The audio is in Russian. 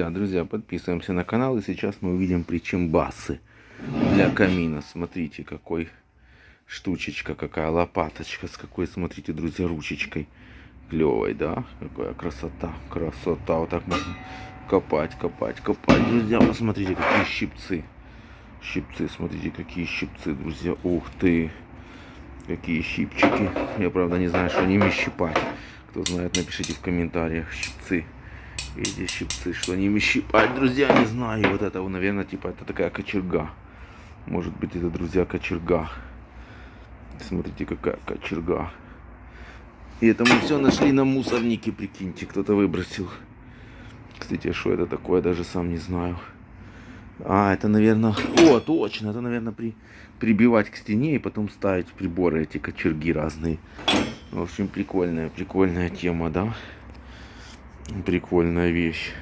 Да, друзья, подписываемся на канал. И сейчас мы увидим причембасы для камина. Смотрите, какой штучечка, какая лопаточка. С какой, смотрите, друзья, ручечкой клевой, да? Какая красота, красота. Вот так можно копать, копать, копать. Друзья, посмотрите, какие щипцы. Щипцы, смотрите, какие щипцы, друзья. Ух ты! Какие щипчики. Я, правда, не знаю, что ними щипать. Кто знает, напишите в комментариях. Щипцы. Эти щипцы, что ними щипать, друзья, не знаю. Вот это, наверное, типа, это такая кочерга. Может быть, это, друзья, кочерга. Смотрите, какая кочерга. И это мы все нашли на мусорнике, прикиньте, кто-то выбросил. Кстати, что это такое, даже сам не знаю. А, это, наверное... О, точно, это, наверное, прибивать к стене и потом ставить приборы, эти кочерги разные. В общем, прикольная тема, да? Прикольная вещь.